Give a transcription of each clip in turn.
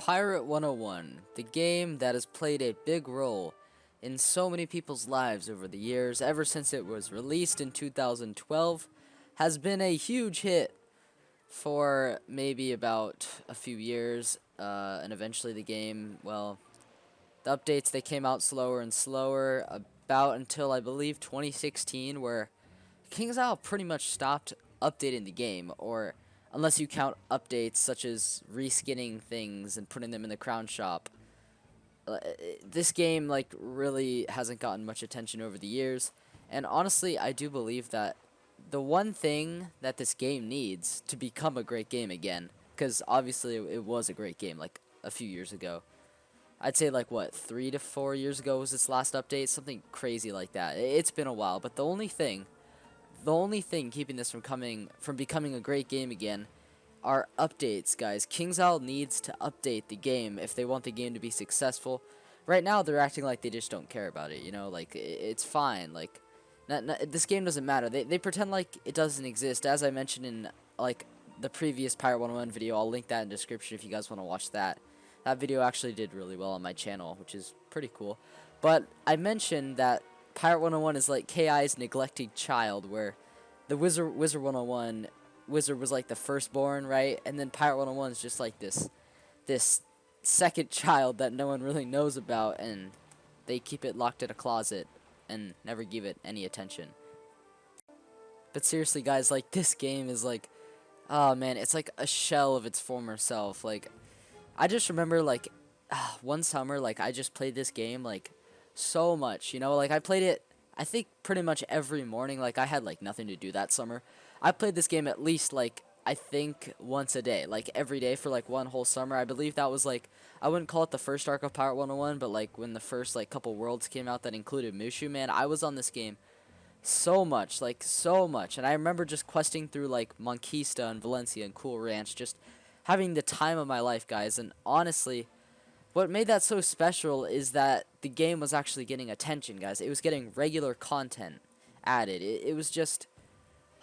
Pirate 101, the game that has played a big role in so many people's lives over the years, ever since it was released in 2012, has been a huge hit for maybe about a few years, and eventually the game, well, the updates, they came out slower and slower, about until I believe 2016, where King's Isle pretty much stopped updating the game, or unless you count updates such as reskinning things and putting them in the crown shop. This game really hasn't gotten much attention over the years, and honestly I do believe that the one thing that this game needs to become a great game again, because obviously it was a great game like a few years ago. I'd say like what, 3 to 4 years ago was its last update, something crazy like that. It's been a while, but the only thing keeping this from becoming a great game again are updates, guys. King's Isle needs to update the game if they want the game to be successful. Right now, they're acting like they just don't care about it, you know? Like, it's fine. Like, this game doesn't matter. They pretend like it doesn't exist. As I mentioned in, like, the previous Pirate 101 video, I'll link that in the description if you guys want to watch that. That video actually did really well on my channel, which is pretty cool. But I mentioned that Pirate 101 is like KI's neglected child, where the Wizard 101 Wizard was like the firstborn, right? And then Pirate 101 is just like this second child that no one really knows about, and they keep it locked in a closet and never give it any attention. But seriously, guys, like, this game is like, oh man, it's like a shell of its former self. Like, I just remember like one summer, like, I just played this game like so much, you know? Like, I played it, I think, pretty much every morning. Like, I had like nothing to do that summer. I played this game at least, like, I think once a day, like every day for like one whole summer. I believe that was like, I wouldn't call it the first arc of Pirate 101, but like when the first like couple worlds came out that included Mushu, man, I was on this game so much, like so much. And I remember just questing through like Monquista and Valencia and Cool Ranch, just having the time of my life, guys. And honestly, what made that so special is that the game was actually getting attention, guys. It was getting regular content added. It was just,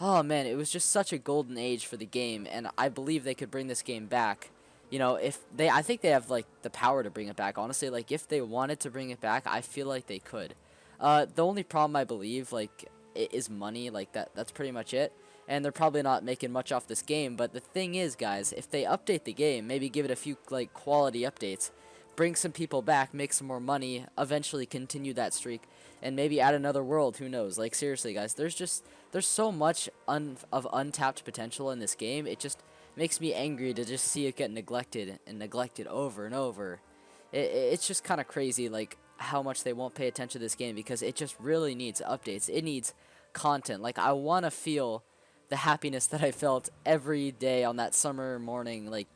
oh man, it was just such a golden age for the game, and I believe they could bring this game back. You know, I think they have like the power to bring it back. Honestly, like, if they wanted to bring it back, I feel like they could. The only problem, I believe, like, is money. Like, that's pretty much it. And they're probably not making much off this game. But the thing is, guys, if they update the game, maybe give it a few like quality updates, bring some people back, make some more money, eventually continue that streak, and maybe add another world. Who knows? Like, seriously, guys, there's so much of untapped potential in this game. It just makes me angry to just see it get neglected and neglected over and over. It's just kind of crazy, like, how much they won't pay attention to this game, because it just really needs updates. It needs content. Like, I want to feel the happiness that I felt every day on that summer morning, like,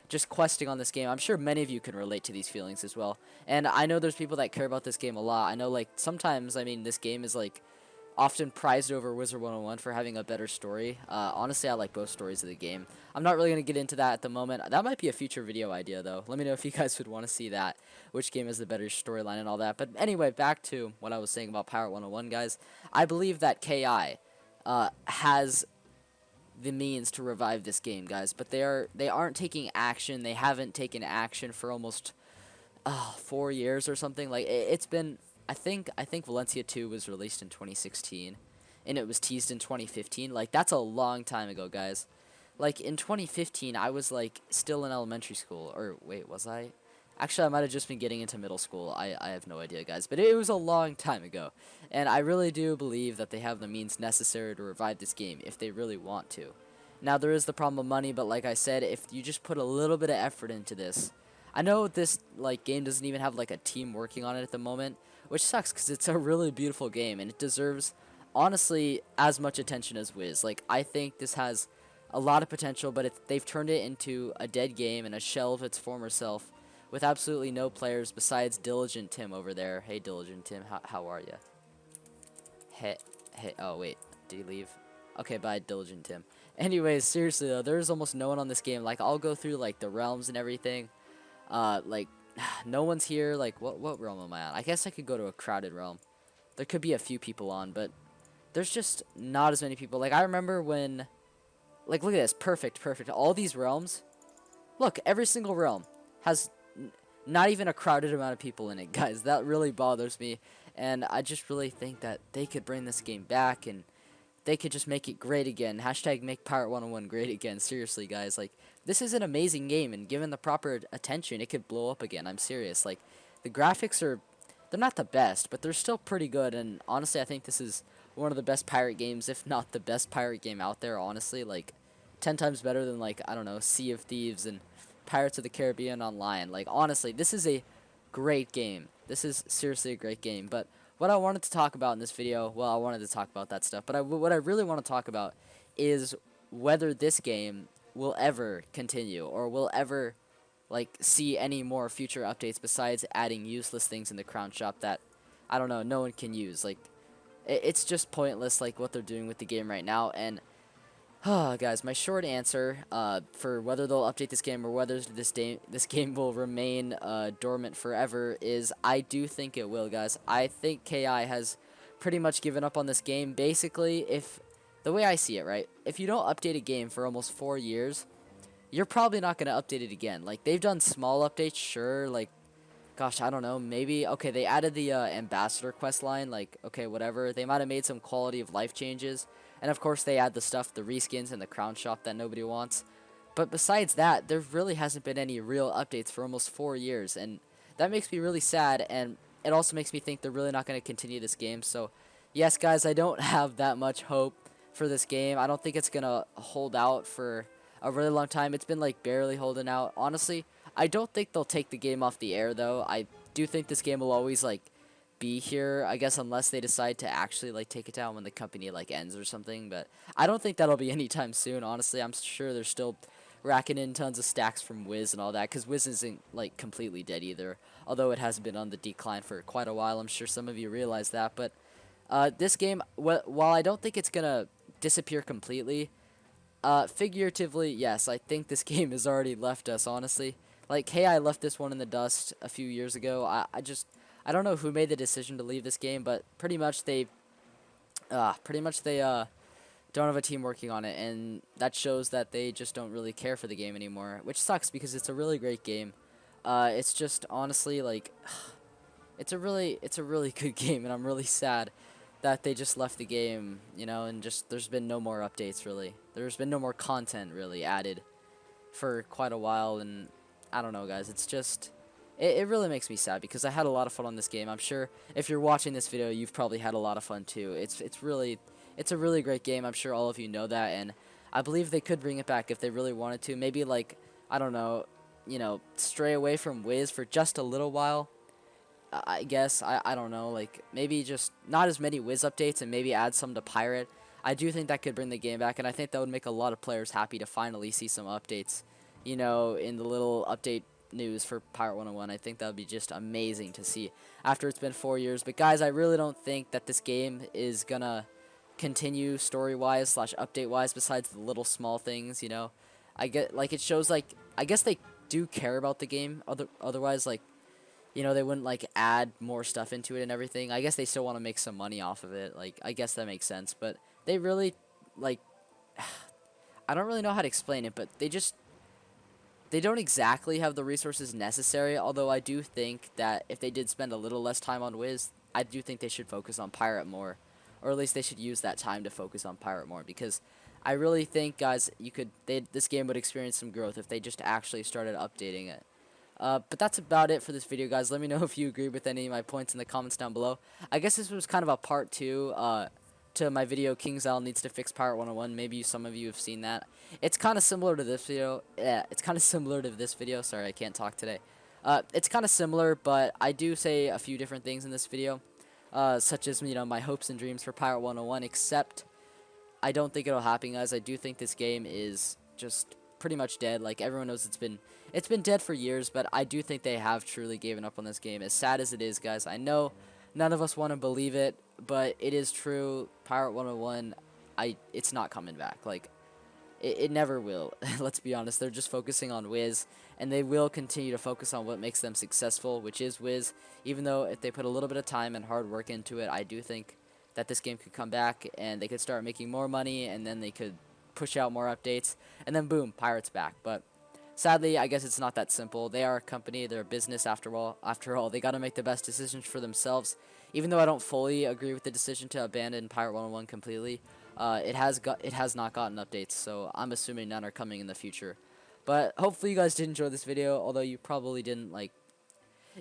just questing on this game. I'm sure many of you can relate to these feelings as well. And I know there's people that care about this game a lot. I know, like, sometimes, I mean, this game is, like, often prized over Wizard 101 for having a better story. Honestly, I like both stories of the game. I'm not really going to get into that at the moment. That might be a future video idea, though. Let me know if you guys would want to see that, which game is the better storyline and all that. But anyway, back to what I was saying about Pirate 101, guys. I believe that KI has the means to revive this game, guys, but they aren't taking action. They haven't taken action for almost 4 years or something. Like, it's been, I think Valencia 2 was released in 2016 and it was teased in 2015. Like, that's a long time ago, guys. Like, in 2015 I was like still in elementary school, or wait, was I? Actually, I might have just been getting into middle school. I have no idea, guys. But it was a long time ago. And I really do believe that they have the means necessary to revive this game if they really want to. Now, there is the problem of money, but like I said, if you just put a little bit of effort into this. I know this like game doesn't even have like a team working on it at the moment, which sucks because it's a really beautiful game and it deserves, honestly, as much attention as Wiz. Like, I think this has a lot of potential, but they've turned it into a dead game and a shell of its former self, with absolutely no players besides Diligent Tim over there. Hey, Diligent Tim, how are you? Hey, oh, wait, did he leave? Okay, bye, Diligent Tim. Anyways, seriously, though, there's almost no one on this game. Like, I'll go through, like, the realms and everything. Like, no one's here. Like, what realm am I on? I guess I could go to a crowded realm. There could be a few people on, but there's just not as many people. Like, I remember when, like, look at this. Perfect. All these realms. Look, every single realm has not even a crowded amount of people in it, guys. That really bothers me, and I just really think that they could bring this game back, and they could just make it great again. Hashtag make Pirate 101 great again. Seriously, guys. Like, this is an amazing game, and given the proper attention, it could blow up again. I'm serious. Like, the graphics are, they're not the best, but they're still pretty good, and honestly, I think this is one of the best pirate games, if not the best pirate game out there, honestly. Like, 10 times better than, like, I don't know, Sea of Thieves and Pirates of the Caribbean Online. Like, honestly, this is a great game. This is seriously a great game, but what I wanted to talk about in this video, well, I wanted to talk about that stuff, but what I really want to talk about is whether this game will ever continue or will ever, like, see any more future updates besides adding useless things in the crown shop that, I don't know, no one can use. Like, it's just pointless, like, what they're doing with the game right now, and guys, my short answer for whether they'll update this game or whether this game will remain dormant forever is I do think it will, guys. I think KI has pretty much given up on this game. Basically, if the way I see it, right, if you don't update a game for almost 4 years, you're probably not going to update it again. Like, they've done small updates, sure, like, gosh, I don't know, maybe, okay, they added the ambassador quest line, like, okay, whatever. They might have made some quality of life changes. And of course, they add the stuff, the reskins and the crown shop that nobody wants. But besides that, there really hasn't been any real updates for almost 4 years. And that makes me really sad. And it also makes me think they're really not going to continue this game. So, yes, guys, I don't have that much hope for this game. I don't think it's going to hold out for a really long time. It's been, like, barely holding out. Honestly, I don't think they'll take the game off the air, though. I do think this game will always, like, be here, I guess, unless they decide to actually, like, take it down when the company, like, ends or something. But I don't think that'll be anytime soon, honestly. I'm sure they're still racking in tons of stacks from Wiz and all that, because Wiz isn't, like, completely dead either, although it has been on the decline for quite a while. I'm sure some of you realize that. But this game, while I don't think it's gonna disappear completely, figuratively, yes, I think this game has already left us, honestly. Like, hey, I left this one in the dust a few years ago. I don't know who made the decision to leave this game, but pretty much they don't have a team working on it, and that shows that they just don't really care for the game anymore, which sucks because it's a really great game. It's just honestly, like, it's a really good game, and I'm really sad that they just left the game, you know, and just there's been no more updates really. There's been no more content really added for quite a while, and I don't know, guys. It's just it really makes me sad because I had a lot of fun on this game. I'm sure if you're watching this video, you've probably had a lot of fun too. It's a really great game. I'm sure all of you know that, and I believe they could bring it back if they really wanted to. Maybe, like, I don't know, you know, stray away from Wiz for just a little while. I guess I don't know, like, maybe just not as many Wiz updates and maybe add some to Pirate. I do think that could bring the game back, and I think that would make a lot of players happy to finally see some updates, you know, in the little update news for Pirate 101. I think that would be just amazing to see after it's been 4 years. But guys, I really don't think that this game is gonna continue story-wise / update-wise besides the little small things, you know. I get, like, it shows, like, I guess they do care about the game, otherwise, like, you know, they wouldn't, like, add more stuff into it and everything. I guess they still want to make some money off of it. Like, I guess that makes sense. But they really, like, I don't really know how to explain it, but they don't exactly have the resources necessary, although I do think that if they did spend a little less time on Wiz, I do think they should focus on Pirate more. Or at least they should use that time to focus on Pirate more, because I really think, guys, this game would experience some growth if they just actually started updating it. But that's about it for this video, guys. Let me know if you agree with any of my points in the comments down below. I guess this was kind of a part 2 to my video, King's Isle Needs to Fix Pirate 101. Maybe some of you have seen that. It's kind of similar to this video. Yeah, it's kind of similar to this video. Sorry, I can't talk today. It's kind of similar, but I do say a few different things in this video, such as, you know, my hopes and dreams for Pirate 101, except I don't think it'll happen, guys. I do think this game is just pretty much dead. Like, everyone knows it's been dead for years, but I do think they have truly given up on this game. As sad as it is, guys, I know none of us want to believe it, but it is true. Pirate 101, it's not coming back. Like, it never will. Let's be honest. They're just focusing on Wiz, and they will continue to focus on what makes them successful, which is Wiz. Even though if they put a little bit of time and hard work into it, I do think that this game could come back, and they could start making more money, and then they could push out more updates, and then boom, Pirate's back. But Sadly, I guess it's not that simple. They are a company, they're a business after all. After all, they got to make the best decisions for themselves. Even though I don't fully agree with the decision to abandon Pirate 101 completely, it has not gotten updates, so I'm assuming none are coming in the future. But hopefully you guys did enjoy this video, although you probably didn't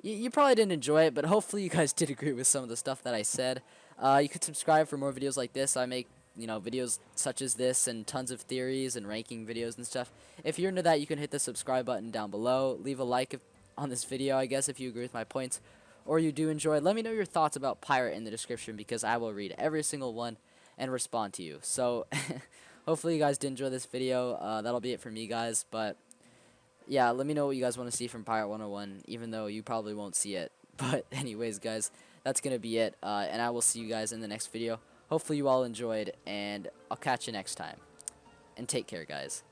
you probably didn't enjoy it, but hopefully you guys did agree with some of the stuff that I said. You could subscribe for more videos like this. I make, videos such as this and tons of theories and ranking videos and stuff. If you're into that, you can hit the subscribe button down below. Leave a like on this video, I guess, if you agree with my points or you do enjoy. Let me know your thoughts about Pirate in the description, because I will read every single one and respond to you. So hopefully you guys did enjoy this video. That'll be it for me, guys, but yeah, let me know what you guys want to see from Pirate 101, even though you probably won't see it. But anyways, guys, that's going to be it, and I will see you guys in the next video. Hopefully you all enjoyed, and I'll catch you next time. And take care, guys.